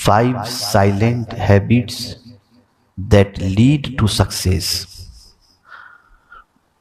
5 silent habits that lead to success.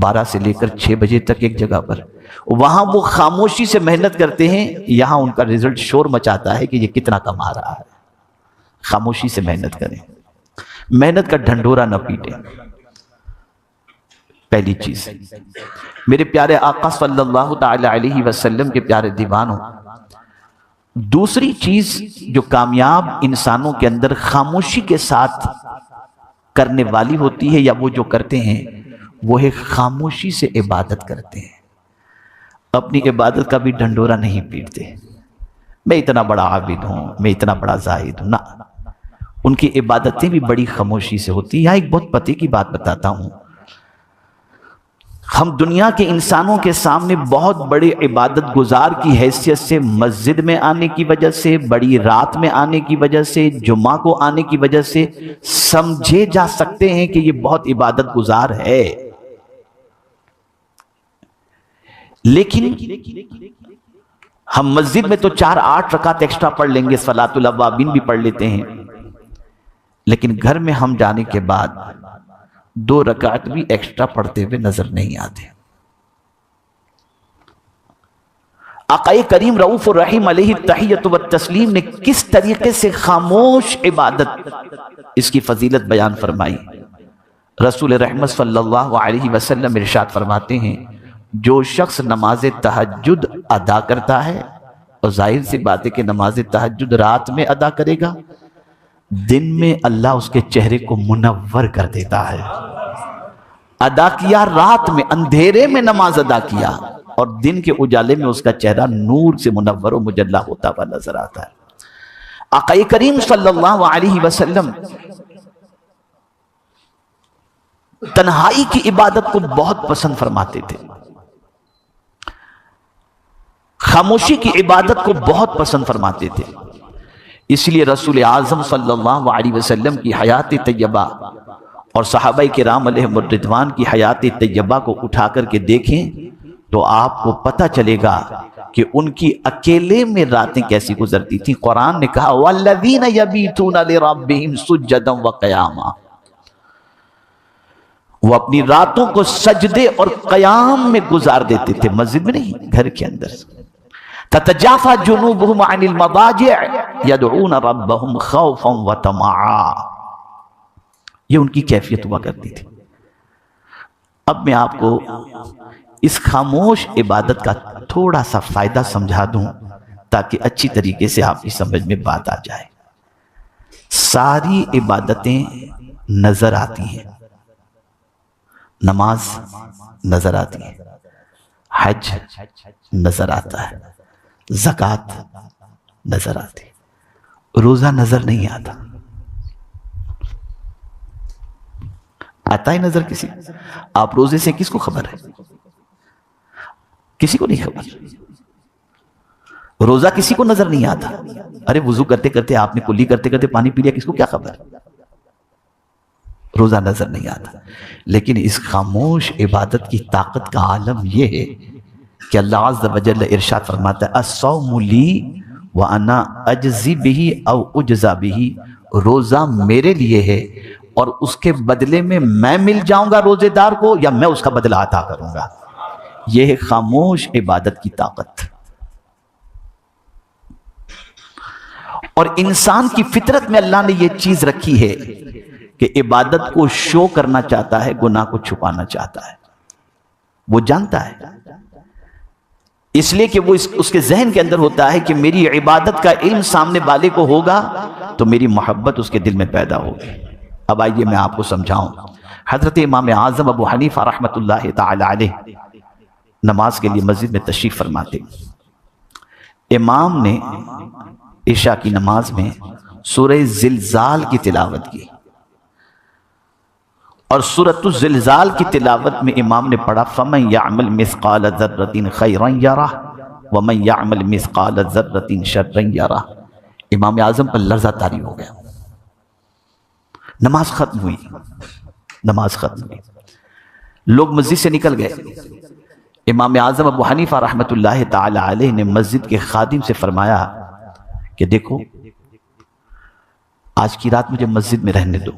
12 سے لے کر 6 بجے تک ایک جگہ پر، وہاں وہ خاموشی سے محنت کرتے ہیں، یہاں ان کا رزلٹ شور مچاتا ہے کہ یہ کتنا کما رہا ہے۔ خاموشی سے محنت کریں، محنت کا ڈھنڈورا نہ پیٹیں۔ پہلی چیز، میرے پیارے آقا صلی اللہ تعالی علیہ وسلم کے پیارے دیوانوں، دوسری چیز جو کامیاب انسانوں کے اندر خاموشی کے ساتھ کرنے والی ہوتی ہے، یا وہ جو کرتے ہیں، وہ ہے خاموشی سے عبادت کرتے ہیں۔ اپنی عبادت کا بھی ڈھنڈورا نہیں پیٹتے، میں اتنا بڑا عابد ہوں، میں اتنا بڑا زاہد ہوں، نہ، ان کی عبادتیں بھی بڑی خاموشی سے ہوتی ہیں۔ یہاں ایک بہت پتے کی بات بتاتا ہوں، ہم دنیا کے انسانوں کے سامنے بہت بڑے عبادت گزار کی حیثیت سے، مسجد میں آنے کی وجہ سے، بڑی رات میں آنے کی وجہ سے، جمعہ کو آنے کی وجہ سے سمجھے جا سکتے ہیں کہ یہ بہت عبادت گزار ہے، لیکن ہم مسجد میں تو 4-8 رکعت ایکسٹرا پڑھ لیں گے، صلاۃ الاوابین بھی پڑھ لیتے ہیں، لیکن گھر میں ہم جانے کے بعد 2 رکعت بھی ایکسٹرا پڑھتے ہوئے نظر نہیں آتے۔ آقا کریم رؤوف الرحیم علیہ التحیۃ والتسلیم نے کس طریقے سے خاموش عبادت، اس کی فضیلت بیان فرمائی۔ رسول رحمت صلی اللہ علیہ وسلم ارشاد فرماتے ہیں، جو شخص نماز تہجد ادا کرتا ہے، اور ظاہر سی بات ہے کہ نماز تہجد رات میں ادا کرے گا، دن میں اللہ اس کے چہرے کو منور کر دیتا ہے۔ ادا کیا رات میں، اندھیرے میں نماز ادا کیا، اور دن کے اجالے میں اس کا چہرہ نور سے منور و مجلہ ہوتا ہوا نظر آتا ہے۔ آقا کریم صلی اللہ علیہ وسلم تنہائی کی عبادت کو بہت پسند فرماتے تھے، خاموشی کی عبادت کو بہت پسند فرماتے تھے۔ اس لیے رسول اعظم صلی اللہ علیہ وسلم کی حیات طیبہ اور صحابہ کرام علیہم الرضوان کی حیات طیبہ کو اٹھا کر کے دیکھیں تو آپ کو پتہ چلے گا کہ ان کی اکیلے میں راتیں کیسی گزرتی تھیں۔ قرآن نے کہا وَالَّذِينَ يَبِيتُونَ لِرَبِّهِمْ سُجَّدًا وَقِيَامًا، وہ اپنی راتوں کو سجدے اور قیام میں گزار دیتے تھے، مسجد میں نہیں، گھر کے اندر۔ تتجافى جنوبهم عن المضاجع يدعون ربهم خوفا وطمعا، یہ ان کی کیفیت ہوا کرتی تھی۔ اب میں آپ کو اس خاموش عبادت کا تھوڑا سا فائدہ سمجھا دوں تاکہ اچھی طریقے سے آپ کی سمجھ میں بات آ جائے۔ ساری عبادتیں نظر آتی ہیں، نماز نظر آتی ہے، حج نظر آتا ہے، زکوٰۃ نظر آتی، روزہ نظر نہیں آتا۔ آتا ہے نظر کسی؟ آپ روزے سے کس کو خبر ہے؟ کسی کو نہیں خبر۔ روزہ کسی کو نظر نہیں آتا۔ ارے وضو کرتے کرتے آپ نے کلی کرتے کرتے پانی پی لیا، کس کو کیا خبر؟ روزہ نظر نہیں آتا۔ لیکن اس خاموش عبادت کی طاقت کا عالم یہ ہے کہ اللہ عز و جل ارشاد فرماتا ہے الصوم لی وانا اجزی بہ او اجزا بہ، روزہ میرے لیے ہے اور اس کے بدلے میں مل جاؤں گا روزے دار کو، یا میں اس کا بدلہ عطا کروں گا۔ یہ ہے خاموش عبادت کی طاقت۔ اور انسان کی فطرت میں اللہ نے یہ چیز رکھی ہے کہ عبادت کو شو کرنا چاہتا ہے، گناہ کو چھپانا چاہتا ہے، وہ جانتا ہے، اس لیے کہ وہ اس کے ذہن کے اندر ہوتا ہے کہ میری عبادت کا علم سامنے والے کو ہوگا تو میری محبت اس کے دل میں پیدا ہوگی۔ اب آئیے میں آپ کو سمجھاؤں۔ حضرت امام اعظم ابو حنیفہ رحمۃ اللہ تعالی علیہ نماز کے لیے مسجد میں تشریف فرماتے، امام نے عشاء کی نماز میں سورہ زلزال کی تلاوت کی، اور سورۃ الزلزال کی تلاوت میں امام نے پڑھا فَمَنْ يَعْمَلْ مِثْقَالَ ذَرَّةٍ خَيْرًا يَرَهُ وَمَنْ يَعْمَلْ مِثْقَالَ ذَرَّةٍ شَرًّا يَرَهُ۔ امام اعظم پر لرزہ طاری ہو گیا، نماز ختم ہوئی، نماز ختم ہوئی، لوگ مسجد سے نکل گئے۔ امام اعظم ابو حنیفہ رحمۃ اللہ تعالی علیہ نے مسجد کے خادم سے فرمایا کہ دیکھو آج کی رات مجھے مسجد میں رہنے دو،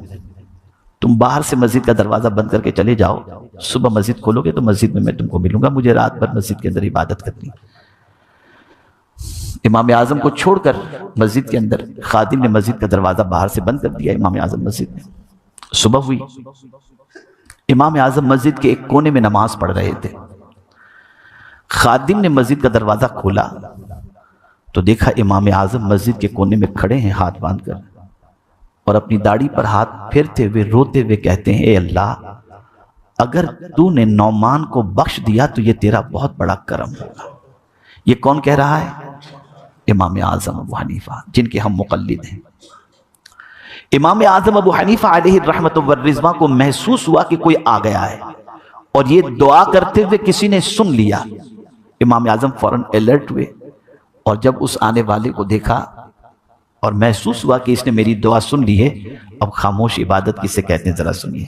تم باہر سے مسجد کا دروازہ بند کر کے چلے جاؤ، صبح مسجد کھولو گے تو مسجد میں تم کو ملوں گا، مجھے رات بھر مسجد کے اندر عبادت کرنی۔ امام اعظم کو چھوڑ کر مسجد کے اندر خادم نے مسجد کا دروازہ باہر سے بند کر دیا امام اعظم مسجد میں۔ صبح ہوئی، امام اعظم مسجد کے ایک کونے میں نماز پڑھ رہے تھے، خادم نے مسجد کا دروازہ کھولا تو دیکھا امام اعظم مسجد کے کونے میں کھڑے ہیں ہاتھ باندھ کر، اور اپنی داڑھی پر ہاتھ پھیرتے ہوئے روتے ہوئے کہتے ہیں، اے اللہ، اگر تو نے نعمان کو بخش دیا تو یہ تیرا بہت بڑا کرم ہوگا۔ یہ کون کہہ رہا ہے؟ امام اعظم ابو حنیفہ، جن کے ہم مقلد ہیں۔ امام اعظم ابو حنیفہ علیہ الرحمۃ والرضوان کو محسوس ہوا کہ کوئی آ گیا ہے، اور یہ دعا کرتے ہوئے کسی نے سن لیا۔ امام اعظم فوراً الرٹ ہوئے، اور جب اس آنے والے کو دیکھا اور محسوس ہوا کہ اس نے میری دعا سن لی ہے، اب خاموش عبادت کسے کہتے ہیں ذرا سنیے۔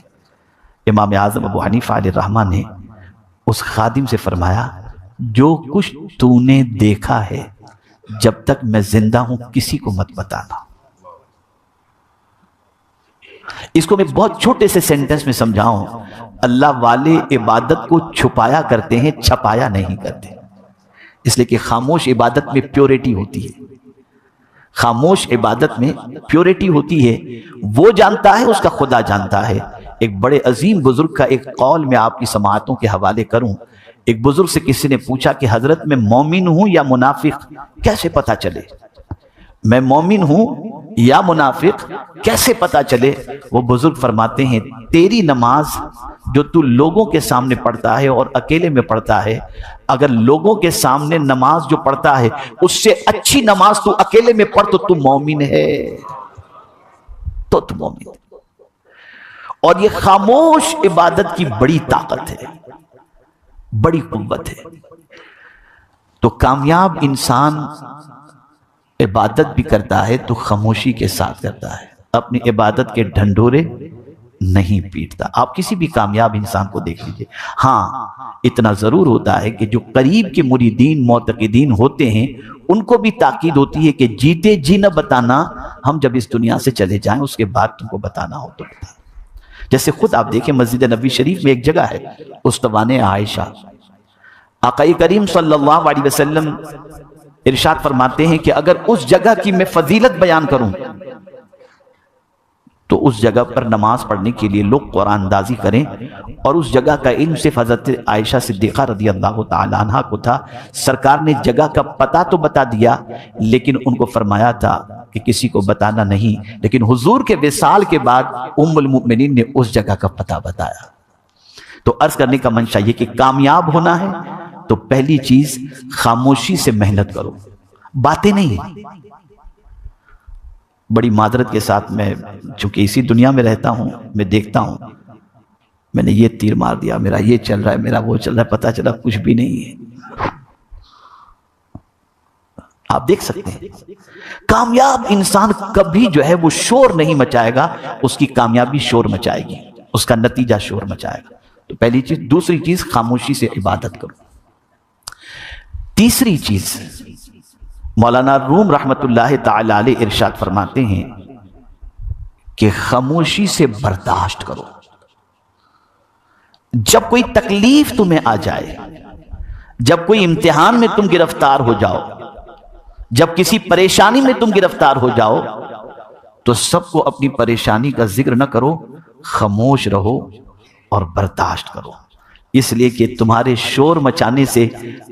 امام اعظم ابو حنیفہ علیہ الرحمہ نے اس خادم سے فرمایا، جو کچھ تو نے دیکھا ہے جب تک میں زندہ ہوں کسی کو مت بتانا۔ اس کو میں بہت چھوٹے سے سینٹنس میں سمجھاؤں، اللہ والے عبادت کو چھپایا کرتے ہیں، چھپایا نہیں کرتے، اس لیے کہ خاموش عبادت میں پیورٹی ہوتی ہے، خاموش عبادت میں پیورٹی ہوتی ہے۔ وہ جانتا ہے، اس کا خدا جانتا ہے۔ ایک بڑے عظیم بزرگ کا ایک قول میں آپ کی سماعتوں کے حوالے کروں۔ ایک بزرگ سے کسی نے پوچھا کہ حضرت میں مومن ہوں یا منافق کیسے پتا چلے؟ میں مومن ہوں یا منافق کیسے پتا چلے؟ وہ بزرگ فرماتے ہیں، تیری نماز جو تو لوگوں کے سامنے پڑھتا ہے اور اکیلے میں پڑھتا ہے، اگر لوگوں کے سامنے نماز جو پڑھتا ہے اس سے اچھی نماز تو اکیلے میں پڑھ تو مومن ہے، تو مومن ہے۔ اور یہ خاموش عبادت کی بڑی طاقت ہے، بڑی قوت ہے۔ تو کامیاب انسان عبادت بھی کرتا ہے تو خاموشی کے ساتھ کرتا ہے، اپنی عبادت کے ڈھنڈورے نہیں پیٹتا۔ آپ کسی بھی کامیاب انسان کو دیکھ لیجئے، ہاں اتنا ضرور ہوتا ہے کہ جو قریب کے مریدین معتقدین ہوتے ہیں ان کو بھی تاکید ہوتی ہے کہ جیتے جی نہ بتانا، ہم جب اس دنیا سے چلے جائیں اس کے بعد تم کو بتانا ہو تو بتانا۔ جیسے خود آپ دیکھیں مسجد نبی شریف میں ایک جگہ ہے استوان عائشہ، آقا کریم صلی اللہ علیہ وسلم ارشاد فرماتے ہیں کہ اگر اس جگہ کی میں فضیلت بیان کروں تو اس جگہ پر نماز پڑھنے کے لیے لوگ قرآن اندازی کریں، اور اس جگہ کا علم صرف حضرت عائشہ صدیقہ رضی اللہ تعالی عنہ کو تھا۔ سرکار نے جگہ کا پتہ تو بتا دیا، لیکن ان کو فرمایا تھا کہ کسی کو بتانا نہیں، لیکن حضور کے وصال کے بعد ام المؤمنین نے اس جگہ کا پتہ بتایا۔ تو عرض کرنے کا منشا یہ کہ کامیاب ہونا ہے تو پہلی چیز خاموشی سے محنت کرو، باتیں نہیں۔ بڑی معذرت کے ساتھ میں چونکہ اسی دنیا میں رہتا ہوں، میں دیکھتا ہوں، میں نے یہ تیر مار دیا، میرا یہ چل رہا ہے، میرا وہ چل رہا ہے، پتہ چلا کچھ بھی نہیں ہے۔ آپ دیکھ سکتے ہیں کامیاب انسان کبھی جو ہے وہ شور نہیں مچائے گا، اس کی کامیابی شور مچائے گی، اس کا نتیجہ شور مچائے گا۔ تو پہلی چیز۔ دوسری چیز خاموشی سے عبادت کرو۔ تیسری چیز مولانا روم رحمت اللہ تعالی علیہ ارشاد فرماتے ہیں کہ خاموشی سے برداشت کرو۔ جب کوئی تکلیف تمہیں آ جائے، جب کوئی امتحان میں تم گرفتار ہو جاؤ، جب کسی پریشانی میں تم گرفتار ہو جاؤ تو سب کو اپنی پریشانی کا ذکر نہ کرو، خاموش رہو اور برداشت کرو، اس لیے کہ تمہارے شور مچانے سے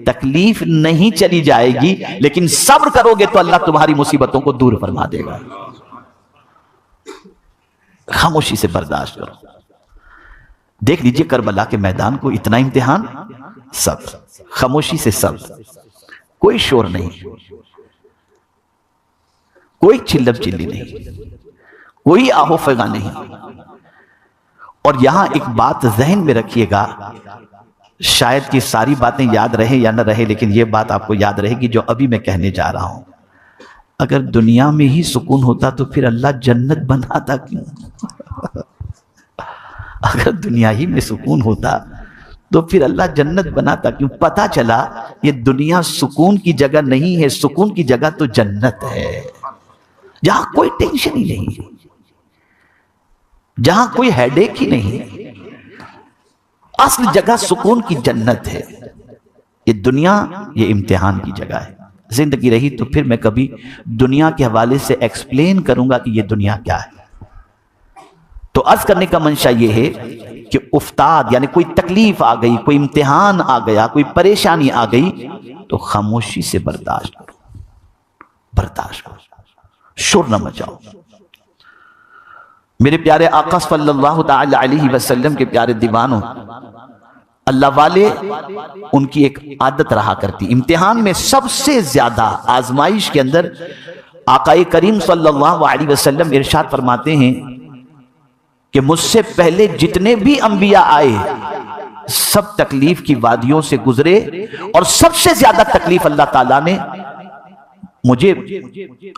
تکلیف نہیں چلی جائے گی، لیکن صبر کرو گے تو اللہ تمہاری مصیبتوں کو دور فرما دے گا۔ خاموشی سے برداشت کرو۔ دیکھ لیجئے کربلا کے میدان کو، اتنا امتحان، صبر، خاموشی سے صبر، کوئی شور نہیں، کوئی چلم چلی نہیں، کوئی آہو فغاں نہیں۔ اور یہاں ایک بات ذہن میں رکھیے گا، شاید کہ ساری باتیں یاد رہے یا نہ رہے، لیکن یہ بات آپ کو یاد رہے گی جو ابھی میں کہنے جا رہا ہوں۔ اگر دنیا میں ہی سکون ہوتا تو پھر اللہ جنت بناتا کیوں؟ اگر دنیا ہی میں سکون ہوتا تو پھر اللہ جنت بناتا کیوں؟ پتہ چلا یہ دنیا سکون کی جگہ نہیں ہے، سکون کی جگہ تو جنت ہے، جہاں کوئی ٹینشن ہی نہیں ہے، جہاں کوئی ہیڈیک ہی نہیں، اصل جگہ سکون کی جنت ہے۔ یہ دنیا یہ امتحان کی جگہ ہے۔ زندگی رہی تو پھر میں کبھی دنیا کے حوالے سے ایکسپلین کروں گا کہ یہ دنیا کیا ہے۔ تو عرض کرنے کا منشا یہ ہے کہ افتاد یعنی کوئی تکلیف آ گئی، کوئی امتحان آ گیا، کوئی پریشانی آ گئی تو خاموشی سے برداشت کرو، برداشت کرو، شور نہ مچاؤ۔ میرے پیارے آقا صلی اللہ تعالی علیہ وسلم کے پیارے دیوانوں، اللہ والے ان کی ایک عادت رہا کرتی، امتحان میں سب سے زیادہ آزمائش کے اندر آقا کریم صلی اللہ علیہ وسلم ارشاد فرماتے ہیں کہ مجھ سے پہلے جتنے بھی انبیاء آئے سب تکلیف کی وادیوں سے گزرے، اور سب سے زیادہ تکلیف اللہ تعالیٰ نے مجھے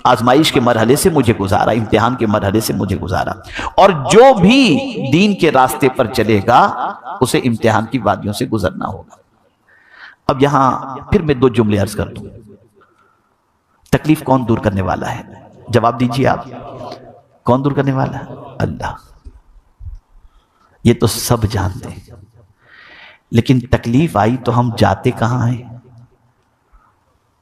آزمائش کے مرحلے سے مجھے گزارا، امتحان کے مرحلے سے مجھے گزارا، اور جو بھی دین کے راستے پر چلے گا اسے امتحان کی وادیوں سے گزرنا ہوگا۔ اب یہاں پھر میں دو جملے عرض کر دوں۔ تکلیف کون دور کرنے والا ہے؟ جواب دیجیے آپ، کون دور کرنے والا ہے؟ اللہ۔ یہ تو سب جانتے ہیں، لیکن تکلیف آئی تو ہم جاتے کہاں ہیں؟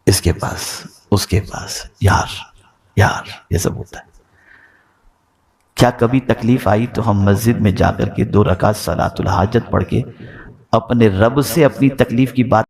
اس کے پاس، اس کے پاس، یار یہ سب ہوتا ہے۔ کیا کبھی تکلیف آئی تو ہم مسجد میں جا کر کے 2 رکعت صلاۃ الحاجت پڑھ کے اپنے رب سے اپنی تکلیف کی بات